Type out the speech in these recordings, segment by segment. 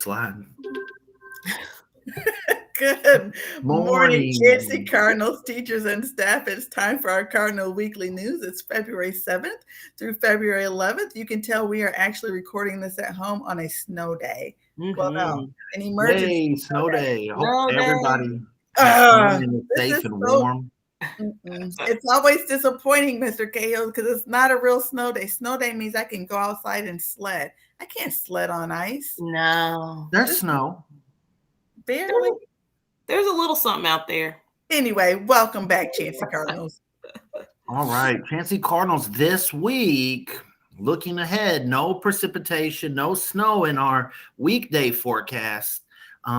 Slide. Good morning, Chancey Morning. Cardinals, teachers, and staff. It's time for our Cardinal Weekly News. It's February 7th through February 11th. You can tell we are actually recording this at home on a snow day. Well, no, Mm-hmm. an emergency Yay, snow snow day. day. I hope No, day. everybody has fun and is This safe is and so. warm. It's always disappointing, Mr. KO, because it's not a real snow day. Snow day means I can go outside and sled. I can't sled on ice. No. There's This snow. barely. There's a little something out there. Anyway, welcome back, Chancey Cardinals. All right, Fancy Cardinals this week. Looking ahead, no precipitation, no snow in our weekday forecast.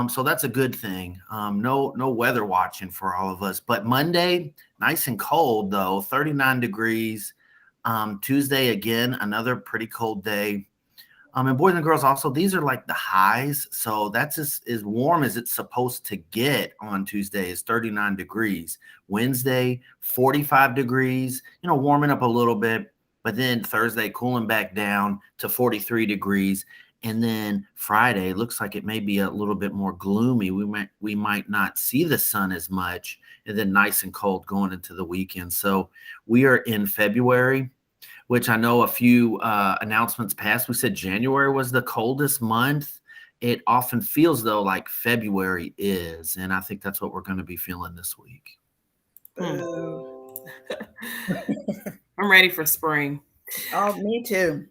So that's a good thing. No weather watching for all of us. But Monday, nice and cold though, 39 degrees. Tuesday again, another pretty cold day. And boys and girls also, these are like the highs. So that's as warm as it's supposed to get on Tuesday is 39 degrees. Wednesday, 45 degrees, warming up a little bit. But then Thursday, cooling back down to 43 degrees. And then Friday looks like it may be a little bit more gloomy. We might not see the sun as much, and then nice and cold going into the weekend. So we are in February, which I know a few announcements passed. We said January was the coldest month. It often feels, though, like February is. And I think that's what we're going to be feeling this week. Boo. I'm ready for spring. Oh, me too.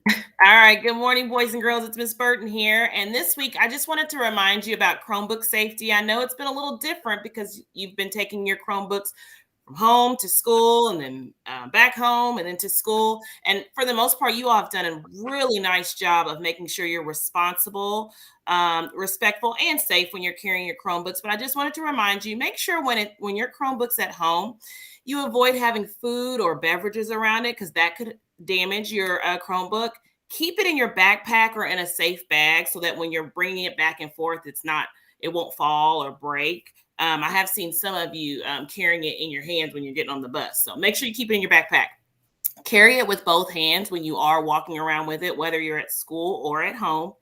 All right. Good morning, boys and girls. It's Miss Burton here. And this week, I just wanted to remind you about Chromebook safety. I know it's been a little different because you've been taking your Chromebooks from home to school and then back home and then to school. And for the most part, you all have done a really nice job of making sure you're responsible, respectful, and safe when you're carrying your Chromebooks. But I just wanted to remind you, make sure when your Chromebook's at home, you avoid having food or beverages around it because that could damage your Chromebook. Keep it in your backpack or in a safe bag so that when you're bringing it back and forth, it won't fall or break. I have seen some of you carrying it in your hands when you're getting on the bus. So make sure you keep it in your backpack. Carry it with both hands when you are walking around with it, whether you're at school or at home.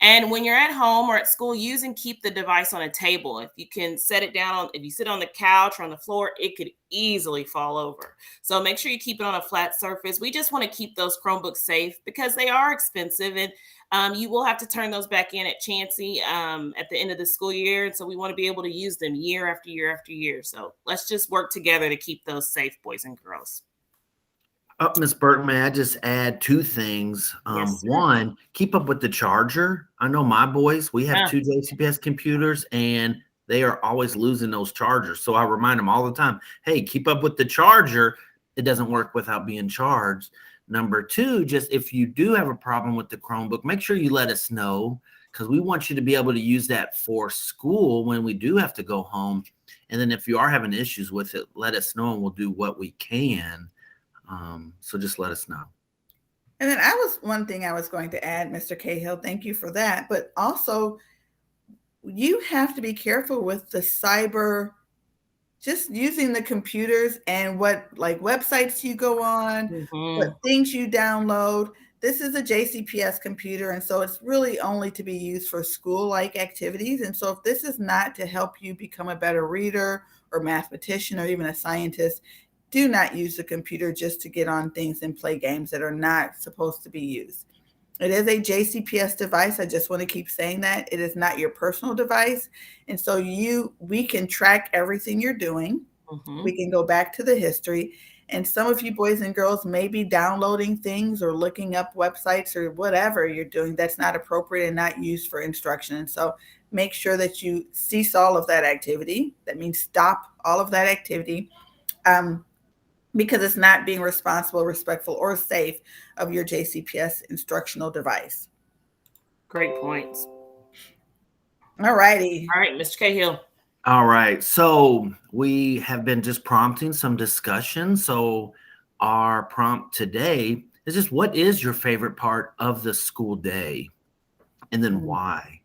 And when you're at home or at school, use and keep the device on a table. If you can set it down, if you sit on the couch or on the floor, it could easily fall over. So make sure you keep it on a flat surface. We just want to keep those Chromebooks safe because they are expensive, and you will have to turn those back in at Chancey at the end of the school year. And so we want to be able to use them year after year after year. So let's just work together to keep those safe, boys and girls. Miss Burton, may I just add two things? Yes, sir. One, keep up with the charger. I know my boys, we have Yeah. two JCPS computers, and they are always losing those chargers. So I remind them all the time, hey, keep up with the charger. It doesn't work without being charged. Number two, just if you do have a problem with the Chromebook, make sure you let us know because we want you to be able to use that for school when we do have to go home. And then if you are having issues with it, let us know and we'll do what we can. So just let us know. And then one thing I was going to add, Mr. Cahill, thank you for that. But also, you have to be careful with the cyber, just using the computers and what like websites you go on, what Mm-hmm. things you download. This is a JCPS computer, and so it's really only to be used for school-like activities. And so if this is not to help you become a better reader or mathematician or even a scientist, do not use the computer just to get on things and play games that are not supposed to be used. It is a JCPS device. I just want to keep saying that. It is not your personal device. And so we can track everything you're doing. Mm-hmm. We can go back to the history. And some of you boys and girls may be downloading things or looking up websites or whatever you're doing that's not appropriate and not used for instruction. And so make sure that you cease all of that activity. That means stop all of that activity. Because it's not being responsible, respectful, or safe of your JCPS instructional device. Great points. All righty. All right, Mr. Cahill. All right. So we have been just prompting some discussion. So our prompt today is just what is your favorite part of the school day? And then why?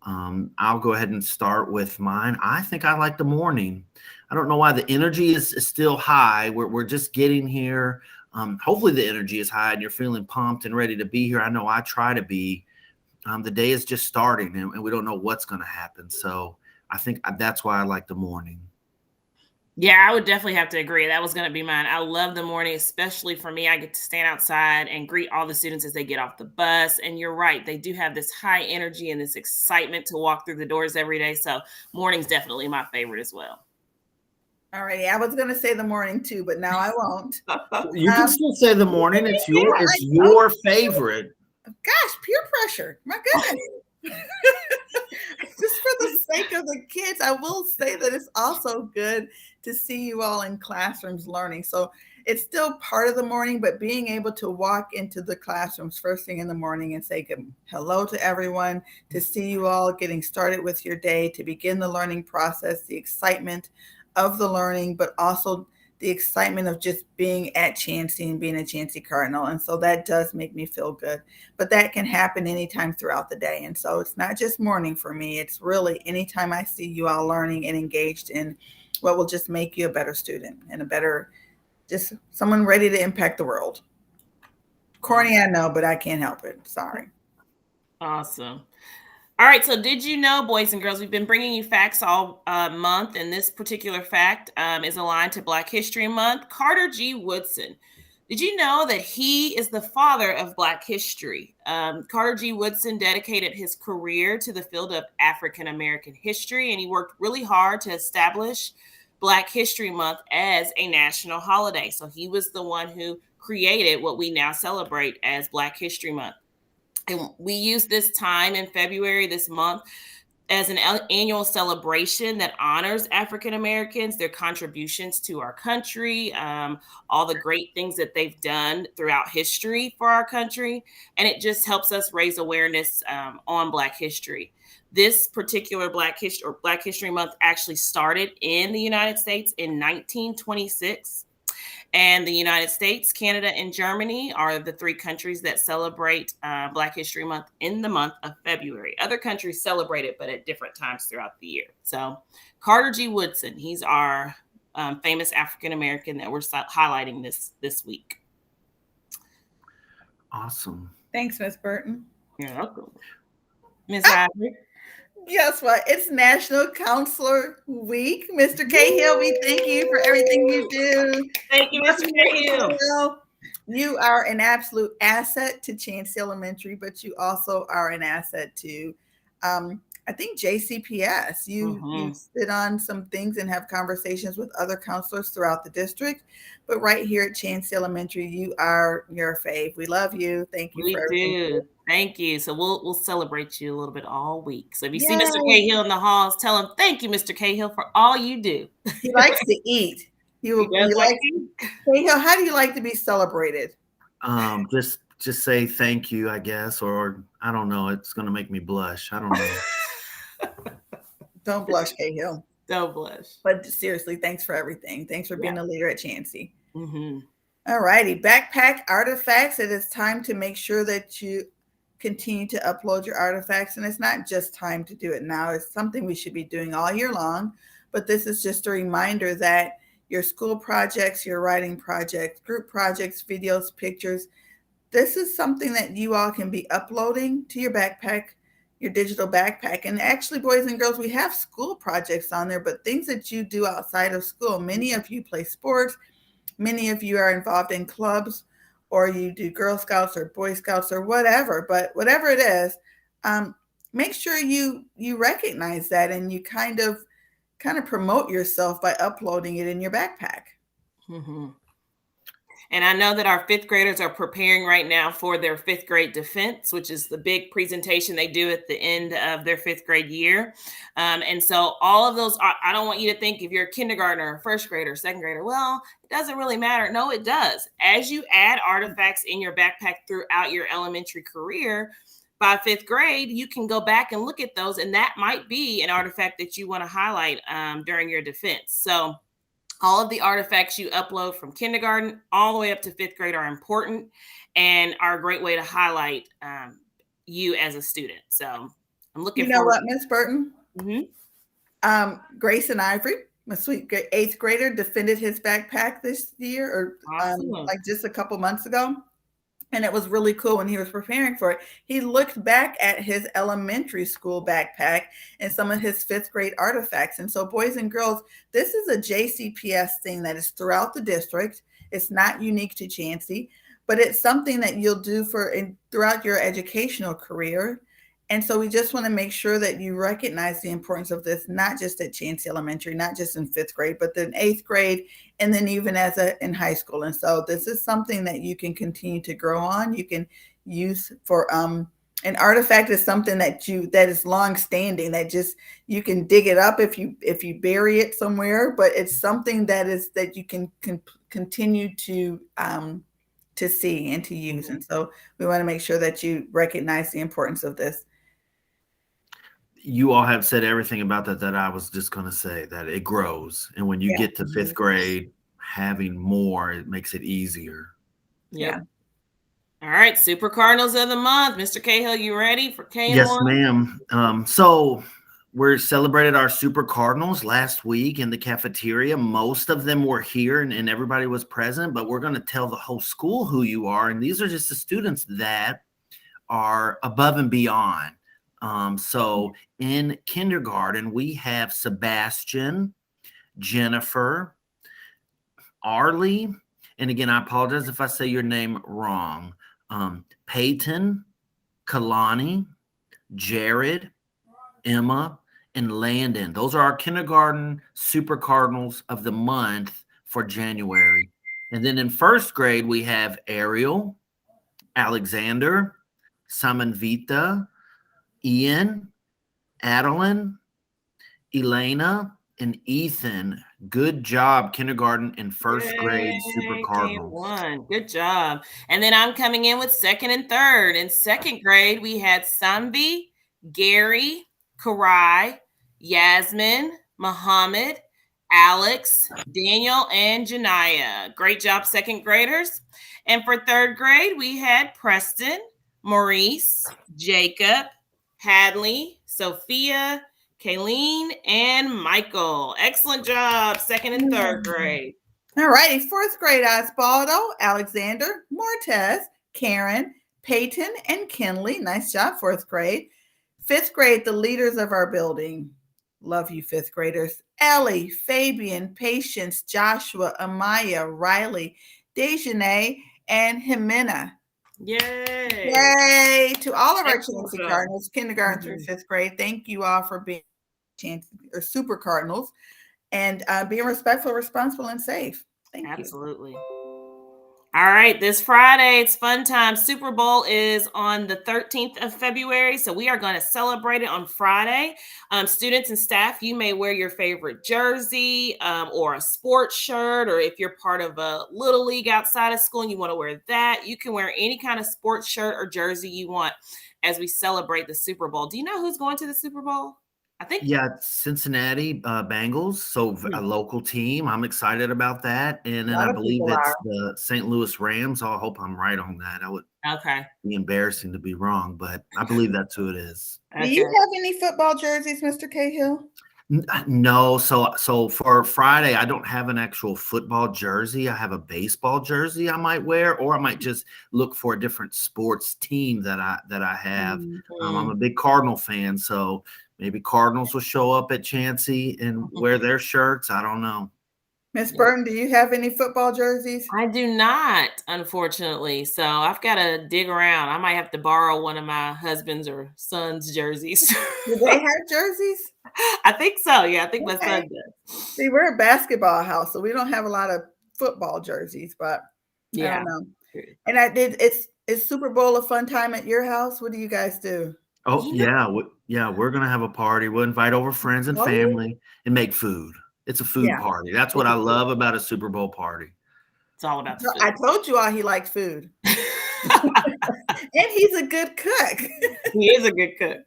I'll go ahead and start with mine. I think I like the morning. I don't know why the energy is still high. We're just getting here. Hopefully the energy is high and you're feeling pumped and ready to be here. I know I try to be, the day is just starting and we don't know what's going to happen. So I think that's why I like the morning. Yeah, I would definitely have to agree. That was going to be mine. I love the morning, especially for me. I get to stand outside and greet all the students as they get off the bus. And you're right. They do have this high energy and this excitement to walk through the doors every day. So morning's definitely my favorite as well. All righty. I was going to say the morning too, but now I won't. You can still say the morning. It's your favorite. Gosh, peer pressure. My goodness. Just for the sake of the kids, I will say that it's also good to see you all in classrooms learning. So it's still part of the morning, but being able to walk into the classrooms first thing in the morning and say hello to everyone, to see you all getting started with your day, to begin the learning process, the excitement of the learning, but also the excitement of just being at Chansey and being a Chansey Cardinal. And so that does make me feel good, but that can happen anytime throughout the day. And so it's not just morning for me. It's really anytime I see you all learning and engaged in what will just make you a better student and just someone ready to impact the world. Corny, I know, but I can't help it. Sorry. Awesome. All right. So did you know, boys and girls, we've been bringing you facts all month, and this particular fact is aligned to Black History Month. Carter G. Woodson. Did you know that he is the father of Black history? Carter G. Woodson dedicated his career to the field of African American history, and he worked really hard to establish Black History Month as a national holiday. So he was the one who created what we now celebrate as Black History Month. And we use this time in February, this month, as an annual celebration that honors African Americans, their contributions to our country, all the great things that they've done throughout history for our country. And it just helps us raise awareness on Black history. This particular Black History Month actually started in the United States in 1926. And the United States, Canada, and Germany are the three countries that celebrate Black History Month in the month of February. Other countries celebrate it, but at different times throughout the year. So Carter G. Woodson, he's our famous African-American that we're highlighting this week. Awesome. Thanks, Ms. Burton. You're welcome. Ms. Ivory. Guess what? It's National Counselor Week. Mr. Cahill, we thank you for everything you do. Thank you, Mr. Cahill. You are an absolute asset to Chansey Elementary, but you also are an asset to, I think, JCPS. You sit on some things and have conversations with other counselors throughout the district. But right here at Chansey Elementary, you are your fave. We love you. Thank you for everything. We do. Thank you. So we'll celebrate you a little bit all week. So if you see Mr. Cahill in the halls, tell him thank you, Mr. Cahill, for all you do. He likes to eat. Cahill, how do you like to be celebrated? Just say thank you, I guess, or I don't know. It's going to make me blush. I don't know. Don't blush, Cahill. Don't blush. But seriously, thanks for everything. Thanks for being a leader at Chansey. All righty. Backpack artifacts. It is time to make sure that you continue to upload your artifacts. And it's not just time to do it now. It's something we should be doing all year long. But this is just a reminder that your school projects, your writing projects, group projects, videos, pictures, this is something that you all can be uploading to your backpack, your digital backpack. And actually, boys and girls, we have school projects on there, but things that you do outside of school. Many of you play sports. Many of you are involved in clubs, or you do Girl Scouts or Boy Scouts or whatever. But whatever it is, make sure you recognize that and you kind of promote yourself by uploading it in your backpack. And I know that our fifth graders are preparing right now for their fifth grade defense, which is the big presentation they do at the end of their fifth grade year. And so all of those, I don't want you to think if you're a kindergartner, first grader, second grader, well, it doesn't really matter. No, it does. As you add artifacts in your backpack throughout your elementary career, by fifth grade, you can go back and look at those. And that might be an artifact that you want to highlight during your defense. So all of the artifacts you upload from kindergarten all the way up to fifth grade are important and are a great way to highlight you as a student. So I'm looking forward. You know what, Ms. Burton? Grace and Ivory, my sweet eighth grader, defended his backpack this year, or like just a couple months ago. And it was really cool when he was preparing for it. He looked back at his elementary school backpack and some of his 5th grade artifacts. And so, boys and girls, this is a JCPS thing that is throughout the district. It's not unique to Chansey, but it's something that you'll do throughout your educational career. And so we just want to make sure that you recognize the importance of this, not just at Chansey Elementary, not just in 5th grade, but then 8th grade, and then even in high school. And so this is something that you can continue to grow on. You can use for an artifact is something that is long standing, that just you can dig it up if you bury it somewhere, but it's something that you can continue to see and to use. And so we want to make sure that you recognize the importance of this. You all have said everything about that I was just going to say, that it grows. And when you get to 5th grade, having more, it makes it easier. Yeah. All right. Super Cardinals of the month. Mr. Cahill, you ready for K1? Yes, ma'am. So we celebrated our Super Cardinals last week in the cafeteria. Most of them were here and everybody was present, but we're going to tell the whole school who you are. And these are just the students that are above and beyond. So in kindergarten, we have Sebastian, Jennifer, Arlie, and again, I apologize if I say your name wrong. Peyton, Kalani, Jared, Emma, and Landon. Those are our kindergarten Super Cardinals of the month for January. And then in 1st grade, we have Ariel, Alexander, Samanvita, Ian, Adeline, Elena, and Ethan. Good job, kindergarten and 1st grade Super Cardinals. K1. Good job. And then I'm coming in with 2nd and 3rd. In 2nd grade, we had Sambi, Gary, Karai, Yasmin, Muhammad, Alex, Daniel, and Janiyah. Great job, 2nd graders. And for 3rd grade, we had Preston, Maurice, Jacob, Hadley, Sophia, Kayleen, and Michael. Excellent job, 2nd and 3rd grade. All righty. 4th grade, Osbaldo, Alexander, Mortez, Karen, Peyton, and Kinley. Nice job, 4th grade. 5th grade, the leaders of our building. Love you, 5th graders. Ellie, Fabian, Patience, Joshua, Amaya, Riley, Dejanay, and Jimena. Yay. Yay to all of our Chansey Cardinals, kindergarten through 5th grade. Thank you all for being Super Cardinals and being respectful, responsible, and safe. Thank you. Absolutely. All right, this Friday, it's fun time. Super Bowl is on the 13th of February, so we are going to celebrate it on Friday. Students and staff, you may wear your favorite jersey or a sports shirt, or if you're part of a little league outside of school and you want to wear that, you can wear any kind of sports shirt or jersey you want as we celebrate the Super Bowl. Do you know who's going to the Super Bowl? I think. Yeah, Cincinnati Bengals, so a local team. I'm excited about that. And then I believe it's the St. Louis Rams. I hope I'm right on that. I would be embarrassing to be wrong, but I believe that's who it is. Do you have any football jerseys, Mr. Cahill? No. So for Friday, I don't have an actual football jersey. I have a baseball jersey I might wear, or I might just look for a different sports team that I have. Mm-hmm. I'm a big Cardinal fan, so maybe Cardinals will show up at Chansey and wear their shirts. I don't know. Miss Burton, do you have any football jerseys? I do not, unfortunately. So I've got to dig around. I might have to borrow one of my husband's or son's jerseys. Do they have jerseys? I think so. Yeah, I think my son does. See, we're a basketball house, so we don't have a lot of football jerseys, but I don't know. And is Super Bowl a fun time at your house? What do you guys do? Oh, yeah. We're going to have a party. We'll invite over friends and family and make food. It's a food party. That's what I love about a Super Bowl party. It's all about food. I told you all he liked food. And he's a good cook. He is a good cook.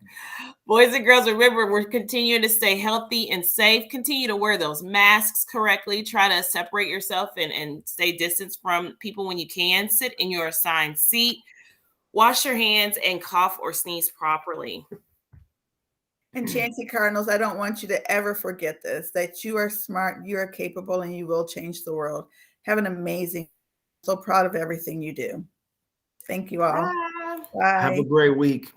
Boys and girls, remember, we're continuing to stay healthy and safe. Continue to wear those masks correctly. Try to separate yourself and stay distance from people when you can. Sit in your assigned seat. Wash your hands and cough or sneeze properly. And Chansey Cardinals, I don't want you to ever forget this, that you are smart, you are capable, and you will change the world. Have an amazing, so proud of everything you do. Thank you all. Bye. Bye. Have a great week.